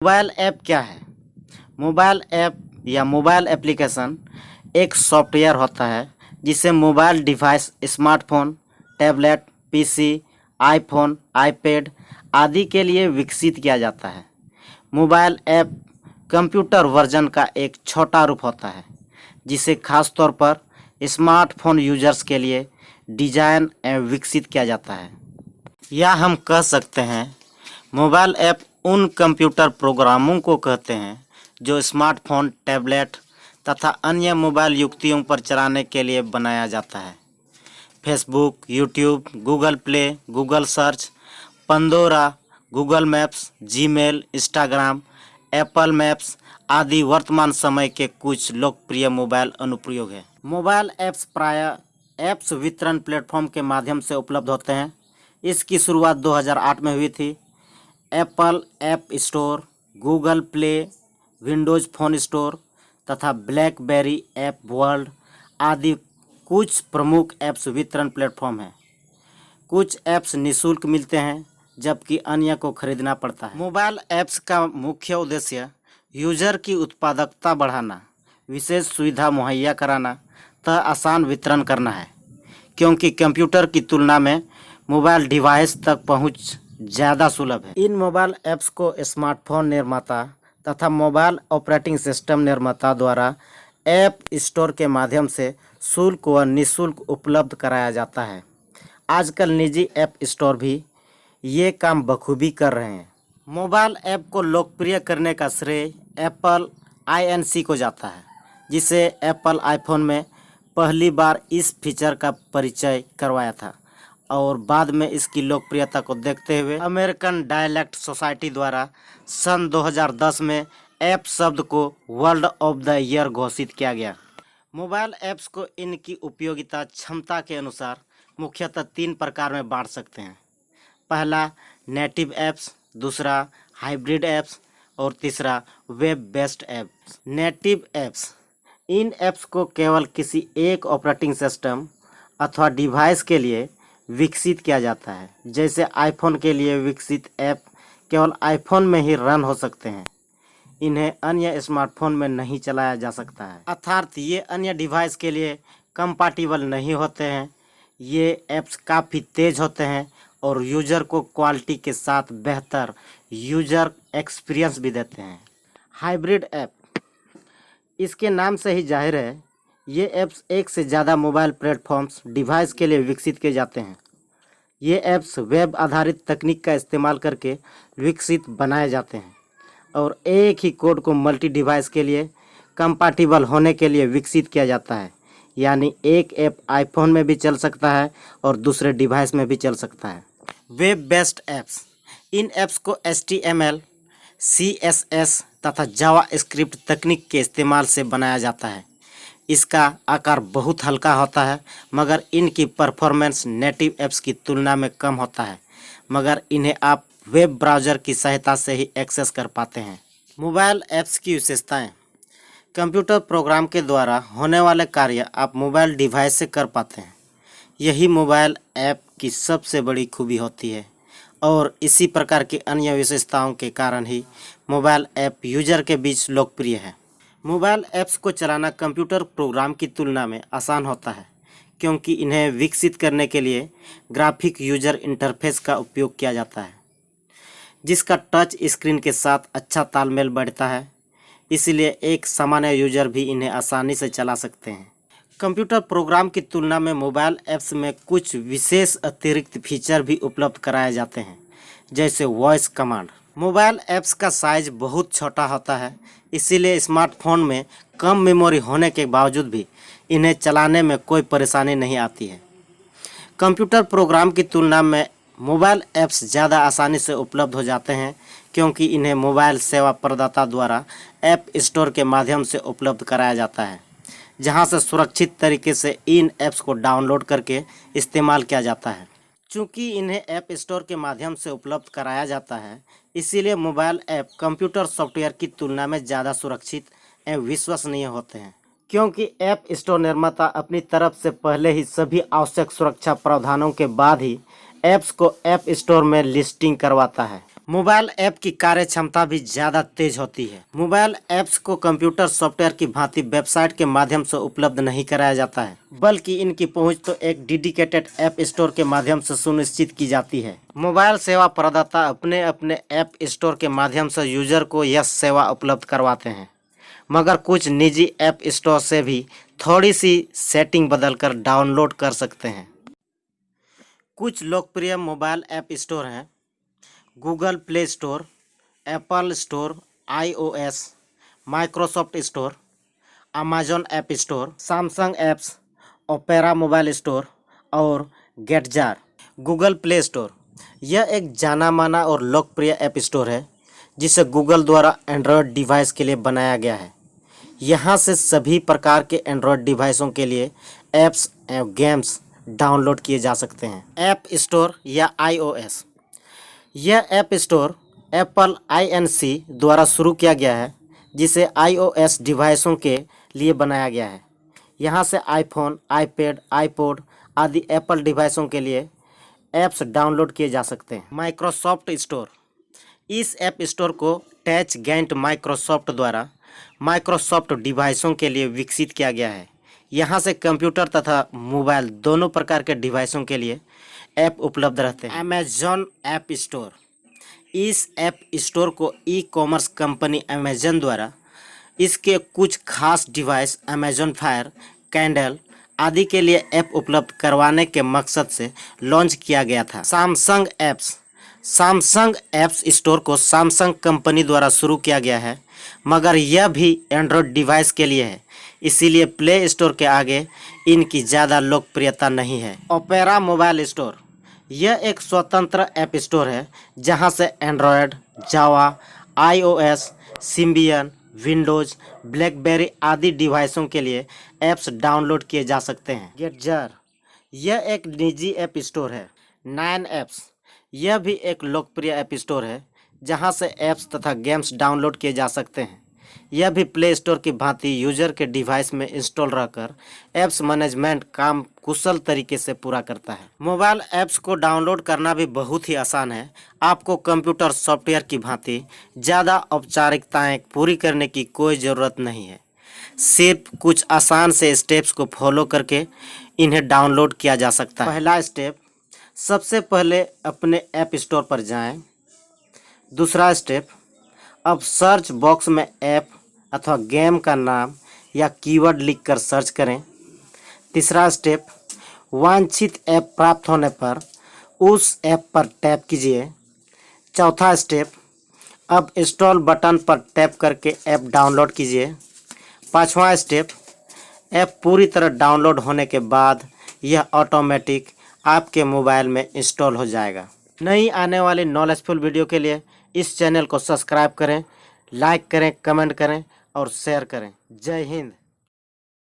Mobile app क्या है? Mobile app या मोबाइल एप्लीकेशन एक सॉफ्टवेयर होता है जिसे mobile device, smartphone, tablet, PC, iPhone, iPad आदि के लिए विकसित किया जाता है। मोबाइल ऐप कंप्यूटर वर्जन का एक छोटा रूप होता है जिसे खास तौर पर स्मार्टफोन यूजर्स के लिए डिजाइन एवं विकसित किया जाता है। या हम कह सकते हैं मोबाइल ऐप उन कंप्यूटर प्रोग्रामों को कहते हैं जो स्मार्टफोन, टैबलेट तथा अन्य मोबाइल युक्तियों पर चलाने के लिए बनाया जाता है। Facebook, YouTube, Google play, Google search, Pandora, Google maps, Gmail, Instagram, Apple maps आदि वर्तमान समय के कुछ लोकप्रिय मोबाइल अनुप्रयोग हैं। मोबाइल ऐप्स प्रायः ऐप्स वितरण प्लेटफॉर्म के माध्यम से उपलब्ध होते हैं। इसकी शुरुआत 2008 में हुई थी। Apple app store, Google play, Windows phone store तथा ब्लैकबेरी ऐप वर्ल्ड आदि कुछ प्रमुख ऐप्स वितरण प्लेटफॉर्म हैं। कुछ ऐप्स निःशुल्क मिलते हैं जबकि अन्य को खरीदना पड़ता है। मोबाइल ऐप्स का मुख्य उद्देश्य यूजर की उत्पादकता बढ़ाना, विशेष सुविधा मुहैया कराना तथा आसान वितरण करना है, क्योंकि कंप्यूटर की तुलना में मोबाइल डिवाइस तक पहुंच ज़्यादा सुलभ है। इन मोबाइल ऐप्स को स्मार्टफोन निर्माता तथा मोबाइल ऑपरेटिंग सिस्टम निर्माता द्वारा ऐप स्टोर के माध्यम से शुल्क व निःशुल्क उपलब्ध कराया जाता है। आजकल निजी ऐप स्टोर भी ये काम बखूबी कर रहे हैं। मोबाइल ऐप को लोकप्रिय करने का श्रेय एप्पल आईएनसी को जाता है, जिसे एप्पल आईफोन में पहली बार इस फीचर का परिचय करवाया था और बाद में इसकी लोकप्रियता को देखते हुए अमेरिकन डायलेक्ट सोसाइटी द्वारा सन 2010 में ऐप शब्द को वर्ल्ड ऑफ द ईयर घोषित किया गया। मोबाइल ऐप्स को इनकी उपयोगिता क्षमता के अनुसार मुख्यतः 3 प्रकार में बांट सकते हैं। पहला नेटिव ऐप्स, दूसरा हाइब्रिड ऐप्स और तीसरा web based apps. Native apps, इन ऐप्स को केवल किसी एक ऑपरेटिंग सिस्टम अथवा डिवाइस के लिए विकसित किया जाता है। जैसे आईफोन के लिए विकसित ऐप केवल आईफोन में ही रन हो सकते हैं, इन्हें अन्य स्मार्टफोन में नहीं चलाया जा सकता है, अर्थात ये अन्य डिवाइस के लिए कंपैटिबल नहीं होते हैं। ये ऐप्स काफ़ी तेज़ होते हैं और यूज़र को क्वालिटी के साथ बेहतर यूज़र एक्सपीरियंस भी देते हैं। हाइब्रिड ऐप, इसके नाम से ही जाहिर है ये ऐप्स एक से ज़्यादा मोबाइल प्लेटफॉर्म्स डिवाइस के लिए विकसित किए जाते हैं। ये ऐप्स वेब आधारित तकनीक का इस्तेमाल करके विकसित बनाए जाते हैं और एक ही कोड को मल्टी डिवाइस के लिए कंपैटिबल होने के लिए विकसित किया जाता है। यानी एक ऐप आईफोन में भी चल सकता है और दूसरे डिवाइस में भी चल सकता है। वेब बेस्ड ऐप्स, इन ऐप्स को HTML, CSS तथा जावास्क्रिप्ट तकनीक के इस्तेमाल से बनाया जाता है। इसका आकार बहुत हल्का होता है मगर इनकी परफॉर्मेंस नेटिव ऐप्स की तुलना में कम होता है, मगर इन्हें आप वेब ब्राउज़र की सहायता से ही एक्सेस कर पाते हैं। मोबाइल ऐप्स की विशेषताएं, कंप्यूटर प्रोग्राम के द्वारा होने वाले कार्य आप मोबाइल डिवाइस से कर पाते हैं। यही मोबाइल ऐप की सबसे बड़ी खूबी होती है और इसी प्रकार की अन्य विशेषताओं के कारण ही मोबाइल ऐप यूजर के बीच लोकप्रिय है। मोबाइल ऐप्स को चलाना कंप्यूटर प्रोग्राम की तुलना में आसान होता है, क्योंकि इन्हें विकसित करने के लिए ग्राफिक यूजर इंटरफेस का उपयोग किया जाता है, जिसका टच स्क्रीन के साथ अच्छा तालमेल बैठता है। इसलिए एक सामान्य यूजर भी इन्हें आसानी से चला सकते हैं। कंप्यूटर प्रोग्राम की तुलना में मोबाइल ऐप्स में कुछ विशेष अतिरिक्त फीचर भी उपलब्ध कराए जाते हैं, जैसे वॉइस कमांड। मोबाइल ऐप्स का साइज बहुत छोटा होता है, इसीलिए स्मार्टफोन में कम मेमोरी होने के बावजूद भी इन्हें चलाने में कोई परेशानी नहीं आती है। कंप्यूटर प्रोग्राम की तुलना में मोबाइल ऐप्स ज़्यादा आसानी से उपलब्ध हो जाते हैं, क्योंकि इन्हें मोबाइल सेवा प्रदाता द्वारा ऐप स्टोर के माध्यम से उपलब्ध कराया जाता है, जहां से सुरक्षित तरीके से इन ऐप्स को डाउनलोड करके इस्तेमाल किया जाता है। चूँकि इन्हें ऐप स्टोर के माध्यम से उपलब्ध कराया जाता है, इसीलिए मोबाइल ऐप कंप्यूटर सॉफ्टवेयर की तुलना में ज़्यादा सुरक्षित एवं विश्वसनीय होते हैं, क्योंकि ऐप स्टोर निर्माता अपनी तरफ से पहले ही सभी आवश्यक सुरक्षा प्रावधानों के बाद ही ऐप्स को ऐप स्टोर में लिस्टिंग करवाता है। मोबाइल ऐप की कार्य क्षमता भी ज़्यादा तेज होती है। मोबाइल ऐप्स को कंप्यूटर सॉफ्टवेयर की भांति वेबसाइट के माध्यम से उपलब्ध नहीं कराया जाता है, बल्कि इनकी पहुंच तो एक डेडिकेटेड ऐप स्टोर के माध्यम से सुनिश्चित की जाती है। मोबाइल सेवा प्रदाता अपने अपने ऐप स्टोर के माध्यम से यूजर को यह सेवा उपलब्ध करवाते हैं, मगर कुछ निजी ऐप स्टोर से भी थोड़ी सी सेटिंग बदलकर डाउनलोड कर सकते हैं। कुछ लोकप्रिय मोबाइल ऐप स्टोर हैं: Google play store, Apple store, iOS, Microsoft store, Amazon app store, Samsung apps, opera mobile store और गेटजार। गूगल प्ले स्टोर यह एक जाना माना और लोकप्रिय ऐप स्टोर है जिसे गूगल द्वारा एंड्रॉयड डिवाइस के लिए बनाया गया है। यहाँ से सभी प्रकार के एंड्रॉयड डिवाइसों के लिए ऐप्स एवं गेम्स डाउनलोड किए जा सकते हैं। ऐप स्टोर या iOS यह ऐप स्टोर एप्पल Inc द्वारा शुरू किया गया है, जिसे iOS डिवाइसों के लिए बनाया गया है। यहाँ से आईफोन, आईपैड, आईपॉड आदि एप्पल डिवाइसों के लिए ऐप्स डाउनलोड किए जा सकते हैं। माइक्रोसॉफ्ट स्टोर इस ऐप स्टोर को टच गैंट माइक्रोसॉफ्ट द्वारा माइक्रोसॉफ्ट डिवाइसों के लिए विकसित किया गया है। यहाँ से कंप्यूटर तथा मोबाइल दोनों प्रकार के डिवाइसों के लिए ऐप उपलब्ध रहते हैं। अमेजॉन ऐप स्टोर इस ऐप स्टोर को ई-कॉमर्स कंपनी अमेजन द्वारा इसके कुछ खास डिवाइस अमेजॉन फायर, कैंडल आदि के लिए ऐप उपलब्ध करवाने के मकसद से लॉन्च किया गया था। सैमसंग ऐप्स स्टोर को सैमसंग कंपनी द्वारा शुरू किया गया है, मगर यह भी एंड्रॉयड डिवाइस के लिए है, इसीलिए प्ले स्टोर के आगे इनकी ज़्यादा लोकप्रियता नहीं है। ओपेरा मोबाइल स्टोर यह एक स्वतंत्र ऐप स्टोर है जहां से एंड्रॉयड, जावा, iOS, सिम्बियन, विंडोज़, ब्लैकबेरी आदि डिवाइसों के लिए ऐप्स डाउनलोड किए जा सकते हैं। गेटजार यह एक निजी ऐप स्टोर है। 9apps यह भी एक लोकप्रिय ऐप स्टोर है जहां से ऐप्स तथा गेम्स डाउनलोड किए जा सकते हैं। यह भी प्ले स्टोर की भांति यूजर के डिवाइस में इंस्टॉल रहकर ऐप्स मैनेजमेंट काम कुशल तरीके से पूरा करता है। मोबाइल ऐप्स को डाउनलोड करना भी बहुत ही आसान है। आपको कंप्यूटर सॉफ्टवेयर की भांति ज़्यादा औपचारिकताएं पूरी करने की कोई ज़रूरत नहीं है। सिर्फ कुछ आसान से स्टेप्स को फॉलो करके इन्हें डाउनलोड किया जा सकता है। पहला स्टेप, सबसे पहले अपने ऐप स्टोर पर जाएं। दूसरा स्टेप, अब सर्च बॉक्स में ऐप अथवा गेम का नाम या कीवर्ड लिखकर सर्च करें। तीसरा स्टेप, वांछित ऐप प्राप्त होने पर उस ऐप पर टैप कीजिए। चौथा स्टेप, अब इंस्टॉल बटन पर टैप करके ऐप डाउनलोड कीजिए। पांचवा स्टेप, ऐप पूरी तरह डाउनलोड होने के बाद यह ऑटोमेटिक आपके मोबाइल में इंस्टॉल हो जाएगा। नई आने वाली नॉलेजफुल वीडियो के लिए इस चैनल को सब्सक्राइब करें, लाइक करें, कमेंट करें और शेयर करें। जय हिंद।